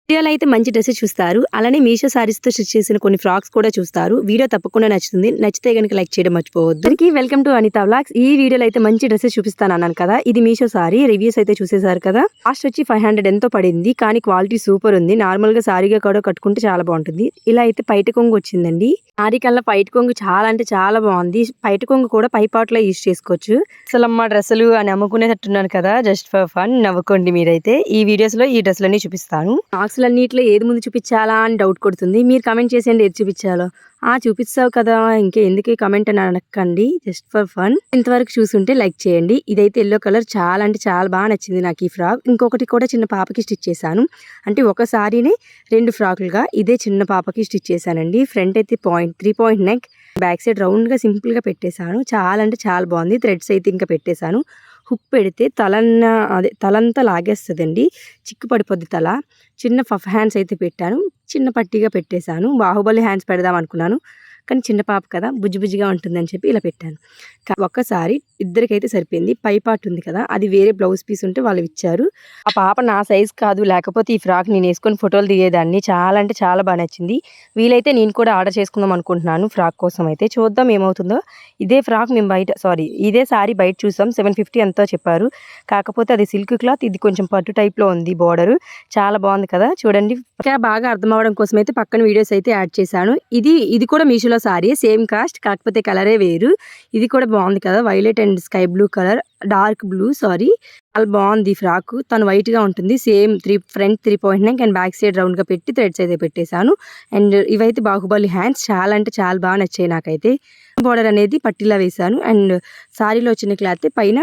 వీడియోలో అయితే మంచి డ్రెస్సెస్ చూస్తారు. అలానే మీషో సారీస్‌తో స్టిచ్ చేసిన కొన్ని ఫ్రాక్స్ కూడా చూస్తారు. వీడియో తప్పకుండా నచ్చుతుంది. నచ్చితే గనుక లైక్ చేయడం మర్చిపోవద్దు. అందరికీ వెల్కమ్ టు అనిత వ్లాగ్స్. ఈ వీడియోలో అయితే మంచి డ్రెస్సెస్ చూపిస్తానన్నాను కదా! ఇది మీషో సారీ. రివ్యూస్ అయితే చూసేసారు కదా! కాస్ట్ వచ్చి 500 ఎంతో పడింది. కానీ క్వాలిటీ సూపర్ ఉంది. నార్మల్‌గా సారీగా కూడా కట్టుకుంటే చాలా బాగుంటుంది. ఇలా అయితే పైట కొంగు వచ్చిందండి. సారీ కల్లా పైట కొంగు చాలా అంటే చాలా బాగుంది. పైట కొంగు కూడా పై పార్ట్‌లో యూజ్ చేసుకోవచ్చు. అసలమ్మ డ్రెస్సులు అని అమ్ముకునేటట్టున్నాను కదా! జస్ట్ ఫర్ ఫన్ నవ్వుకోండి మీరైతే. ఈ వీడియోస్‌లో ఈ డ్రెస్సులన్నీ చూపిస్తాను. బాక్సులన్నిట్లో ఏది ముందు చూపించాలా అని డౌట్ కొడుతుంది. మీరు కామెంట్ చేసేయండి ఏది చూపించాలో. చూపిస్తావు కదా ఇంకే ఎందుకే కామెంట్ అని అనకండి. Just for fun. ఇంతవరకు చూసుంటే లైక్ చేయండి. ఇదైతే ఎల్లో కలర్ చాలా అంటే చాలా బాగా నచ్చింది నాకు ఈ ఫ్రాక్. ఇంకొకటి కూడా చిన్న పాపకి స్టిచ్ చేశాను. అంటే ఒక సారీని 2 ఫ్రాకులుగా ఇదే చిన్న పాపకి స్టిచ్ చేశానండి. ఫ్రంట్ అయితే 3 పాయింట్ నెక్, బ్యాక్ సైడ్ రౌండ్గా సింపుల్గా పెట్టేశాను. చాలా అంటే చాలా బాగుంది. థ్రెడ్స్ అయితే ఇంకా పెట్టేశాను. హుక్ పెడితే తలంతా లాగేస్తుందండి. చిక్కు పడిపోద్ది తల. చిన్న పఫ్ హ్యాండ్స్ అయితే పెట్టాను. చిన్న పట్టీగా పెట్టేశాను. బాహుబలి హ్యాండ్స్ పెడదాం అనుకున్నాను. కానీ చిన్న పాప కదా బుజ్జిగా ఉంటుందని చెప్పి ఇలా పెట్టాను. ఒక్కసారి ఇద్దరికైతే సరిపోయింది. పై పార్ట్ ఉంది కదా అది వేరే బ్లౌజ్ పీస్ ఉంటే వాళ్ళు ఇచ్చారు. ఆ పాప నా సైజ్ కాదు, లేకపోతే ఈ ఫ్రాక్ నేను వేసుకొని ఫోటోలు దిగేదాన్ని. చాలా అంటే చాలా బాగా నచ్చింది. వీలైతే నేను కూడా ఆర్డర్ చేసుకుందాం అనుకుంటున్నాను ఫ్రాక్ కోసం. అయితే చూద్దాం ఏమవుతుందో. ఇదే ఫ్రాక్ మేము ఇదే సారీ బయట చూసాం. 750 ఎంతో చెప్పారు. కాకపోతే అది సిల్క్ క్లాత్, ఇది కొంచెం పట్టు టైప్లో ఉంది బోర్డర్. చాలా బాగుంది కదా చూడండి. ఇంకా బాగా అర్థం అవడం కోసం అయితే పక్కన వీడియోస్ అయితే యాడ్ చేశాను. ఇది కూడా మీషోలో సారీ సేమ్ కాస్ట్, కాకపోతే కలరే వేరు. ఇది కూడా బాగుంది కదా, violet and sky blue colour, dark blue sorry. చాలా బాగుంది ఫ్రాక్. తను వైట్ గా ఉంటుంది. Same front 3 point neck and back side round గా పెట్టి థ్రెడ్స్ అయితే పెట్టేశాను. అండ్ ఇవైతే బాహుబలి హ్యాండ్స్. చాలా అంటే చాలా బాగా నచ్చాయి నాకైతే. బోర్డర్ అనేది పట్టిలా వేశాను. అండ్ సారీలో వచ్చిన క్లాత్ పైన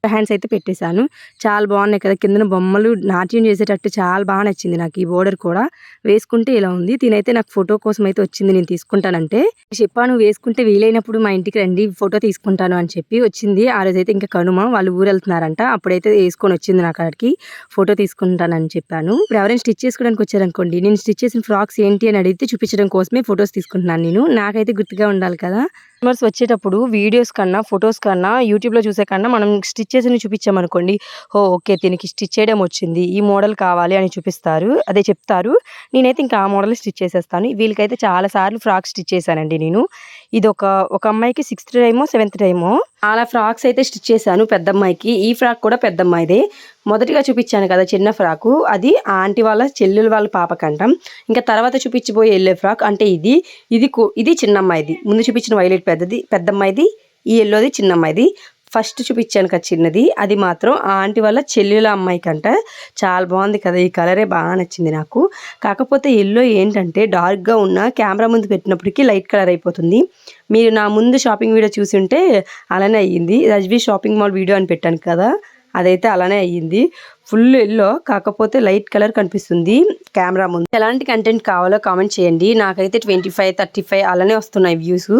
హ్యాండ్స్ అయితే పెట్టేశాను. చాలా బాగున్నాయి కదా, కిందన బొమ్మలు నాట్యం చేసేటట్టు చాలా బాగా నచ్చింది నాకు. ఈ బోర్డర్ కూడా వేసుకుంటే ఇలా ఉంది. తినైతే నాకు ఫోటో కోసం అయితే వచ్చింది. నేను తీసుకుంటానంటే చెప్పాను, వేసుకుంటే వీలైనప్పుడు మా ఇంటికి రండి ఫోటో తీసుకుంటాను అని చెప్పి వచ్చింది. ఆ రోజైతే ఇంకా కనుమ, వాళ్ళు ఊరు వెళ్తున్నారంట. అప్పుడైతే వేసుకొని వచ్చింది నా కాడికి. ఫోటో తీసుకుంటానని చెప్పాను. ఇప్పుడు ఎవరైనా స్టిచ్ చేసుకోవడానికి వచ్చారనుకోండి, నేను స్టిచ్ చేసిన ఫ్రాక్స్ ఏంటి అని అడిగితే చూపించడం కోసమే ఫొటోస్ తీసుకుంటున్నాను నేను. నాకైతే గుర్తుగా ఉండాలి కదా. కస్టమర్స్ వచ్చేటప్పుడు వీడియోస్ కన్నా ఫొటోస్ కన్నా యూట్యూబ్లో చూసే కన్నా మనం స్టిచ్ చేసి చూపించామనుకోండి, ఓకే దీనికి స్టిచ్ చేయడం వచ్చింది, ఈ మోడల్ కావాలి అని చూపిస్తారు, అదే చెప్తారు. నేనైతే ఇంకా ఆ మోడల్ స్టిచ్ చేసేస్తాను. వీళ్ళకైతే చాలా సార్లు ఫ్రాక్ స్టిచ్ చేశానండి నేను. ఇది ఒక అమ్మాయికి 6th టైమో 7th టైమో చాలా ఫ్రాక్స్ అయితే స్టిచ్ చేశాను పెద్ద అమ్మాయికి. ఈ ఫ్రాక్ కూడా పెద్ద అమ్మాయిదే. మొదటిగా చూపించాను కదా చిన్న ఫ్రాకు, అది ఆంటీ వాళ్ళ చెల్లెలు వాళ్ళ పాపకంటాం. ఇంకా తర్వాత చూపించబోయే ఎల్లో ఫ్రాక్ అంటే ఇది చిన్న అమ్మాయిది. ముందు చూపించిన వైలెట్ పెద్ద అమ్మాయిది, ఈ ఎల్లోది చిన్న అమ్మాయిది. ఫస్ట్ చూపించాను కదా చిన్నది, అది మాత్రం ఆ ఆంటీ వాళ్ళ చెల్లెల అమ్మాయికంట. చాలా బాగుంది కదా, ఈ కలరే బాగా నచ్చింది నాకు. కాకపోతే ఎల్లో ఏంటంటే డార్క్గా ఉన్న కెమెరా ముందు పెట్టినప్పటికీ లైట్ కలర్ అయిపోతుంది. మీరు నా ముందు షాపింగ్ వీడియో చూసి ఉంటే అలానే అయ్యింది. రజ్వీ షాపింగ్ మాల్ వీడియో అని పెట్టాను కదా, అదైతే అలానే అయ్యింది. ఫుల్ ఎల్లో, కాకపోతే లైట్ కలర్ కనిపిస్తుంది కెమెరా ముందు. ఎలాంటి కంటెంట్ కావాలో కామెంట్ చేయండి. నాకైతే 25, 35 అలానే వస్తున్నాయి వ్యూస్.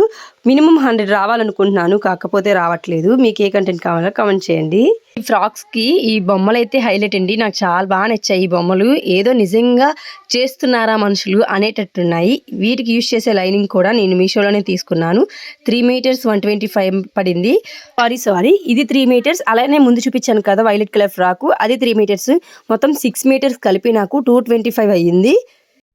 మినిమం 100 రావాలనుకుంటున్నాను, కాకపోతే రావట్లేదు. మీకు ఏ కంటెంట్ కావాలో కామెంట్ చేయండి. ఈ ఫ్రాక్స్ కి ఈ బొమ్మలు అయితే హైలైట్ అండి. నాకు చాలా బాగా నచ్చాయి ఈ బొమ్మలు. ఏదో నిజంగా చేస్తున్నారా మనుషులు అనేటట్టున్నాయి. వీటికి యూజ్ చేసే లైనింగ్ కూడా నేను మీషోలోనే తీసుకున్నాను. 3 మీటర్స్ 125 పడింది. సారీ ఇది 3 మీటర్స్. అలానే ముందు చూపించాను కదా వైలెట్ కలర్ ఫ్రాక్, అది 3 మీటర్స్. మొత్తం 6 మీటర్స్ కలిపి నాకు 225 అయ్యింది.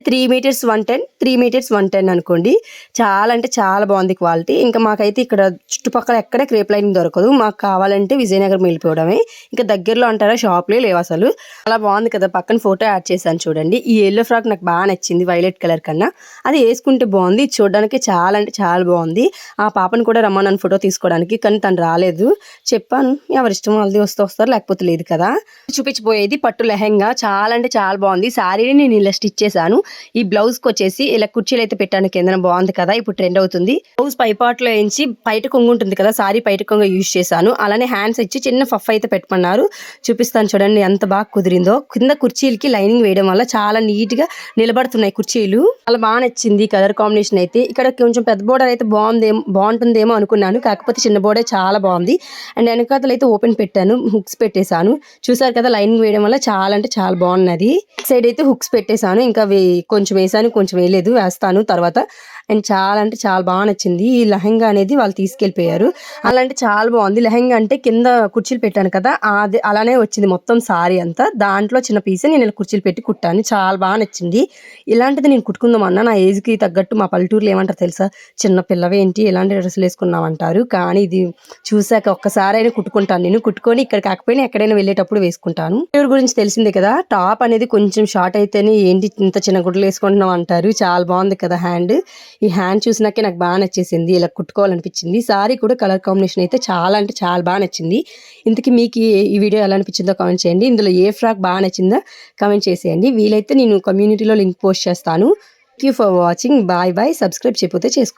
3 మీటర్స్ 110, 3 మీటర్స్ 110 అనుకోండి. చాలా అంటే చాలా బాగుంది క్వాలిటీ. ఇంకా మాకైతే ఇక్కడ చుట్టుపక్కల ఎక్కడ క్రేప్ లైనింగ్ దొరకదు. మాకు కావాలంటే విజయనగరం వెళ్ళిపోవడమే. ఇంకా దగ్గరలో అంటారా షాప్లే లేవు అసలు. చాలా బాగుంది కదా, పక్కన ఫోటో యాడ్ చేశాను చూడండి. ఈ ఎల్లో ఫ్రాక్ నాకు బాగా నచ్చింది వైలెట్ కలర్ కన్నా. అది వేసుకుంటే బాగుంది, చూడడానికి చాలా అంటే చాలా బాగుంది. ఆ పాపను కూడా రమ్మన్నాను ఫోటో తీసుకోవడానికి, కానీ తను రాలేదు. చెప్పాను ఎవరిష్టం వాళ్ళది, వస్తారు లేకపోతే లేదు కదా. చూపించబోయేది పట్టు లెహెంగా. చాలా అంటే చాలా బాగుంది. శారీని నేను ఇలా స్టిచ్ చేశాను. ఈ బ్లౌజ్ కి వచ్చేసి ఇలా కుర్చీలు అయితే పెట్టాను కింద. బాగుంది కదా, ఇప్పుడు ట్రెండ్ అవుతుంది. బ్లౌజ్ పైపాట్లో వేయించి బయట కొంగు ఉంటుంది కదా, సారీ బయట కొంగు యూజ్ చేశాను. అలానే హ్యాండ్స్ ఇచ్చి చిన్న ఫఫ్ అయితే పెట్టమన్నారు. చూపిస్తాను చూడండి ఎంత బాగా కుదిరిందో. కింద కుర్చీలకి లైనింగ్ వేయడం వల్ల చాలా నీట్ గా నిలబడుతున్నాయి కుర్చీలు. చాలా బాగా నచ్చింది కలర్ కాంబినేషన్ అయితే. ఇక్కడ కొంచెం పెద్ద బోర్డర్ అయితే బాగుంటుందేమో అనుకున్నాను, కాకపోతే చిన్న బోర్డర్ చాలా బాగుంది. అండ్ వెనకాతలు అయితే ఓపెన్ పెట్టాను, హుక్స్ పెట్టేశాను. చూసారు కదా, లైనింగ్ వేయడం వల్ల చాలా అంటే చాలా బాగున్నది. సైడ్ అయితే హుక్స్ పెట్టేశాను. ఇంకా కొంచెం వేసాను, కొంచెం వేయలేదు, వేస్తాను తర్వాత. అండ్ చాలా అంటే చాలా బాగా నచ్చింది. ఈ లెహంగా అనేది వాళ్ళు తీసుకెళ్ళిపోయారు. అలా అంటే చాలా బాగుంది. లెహంగా అంటే కింద కుర్చీలు పెట్టాను కదా, అది అలానే వచ్చింది మొత్తం సారీ అంతా. దాంట్లో చిన్న పీస్ నేను ఇలా కుర్చీలు పెట్టి కుట్టాను. చాలా బాగా నచ్చింది. ఇలాంటిది నేను కుట్టుకుందామన్నా నా ఏజ్కి తగ్గట్టు మా పల్లెటూరులో ఏమంటారు తెలుసా, చిన్న పిల్లవేంటి ఇలాంటి డ్రెస్సులు వేసుకున్నావు అంటారు. కానీ ఇది చూసాక ఒక్కసారైనా కుట్టుకుంటాను. నేను కుట్టుకొని ఇక్కడ కాకపోయినా ఎక్కడైనా వెళ్ళేటప్పుడు వేసుకుంటాను. పల్లెటూరు గురించి తెలిసిందే కదా, టాప్ అనేది కొంచెం షార్ట్ అయితేనే ఏంటి ఇంత చిన్న గుడ్డలు వేసుకుంటున్నాం అంటారు. చాలా బాగుంది కదా హ్యాండ్. ఈ హ్యాండ్ చూసినాకే నాకు బాగా నచ్చేసింది. ఇలా కుట్టుకోవాలనిపించింది. సారీ కూడా కలర్ కాంబినేషన్ అయితే చాలా అంటే చాలా బాగా నచ్చింది. ఇంతకీ మీకు ఈ వీడియో ఎలా అనిపించిందో కామెంట్ చేయండి. ఇందులో ఏ ఫ్రాక్ బాగా నచ్చిందో కామెంట్ చేసేయండి. వీలైతే నేను కమ్యూనిటీలో లింక్ పోస్ట్ చేస్తాను. Thank you for watching. Bye bye. Subscribe చేయకపోతే చేసుకో.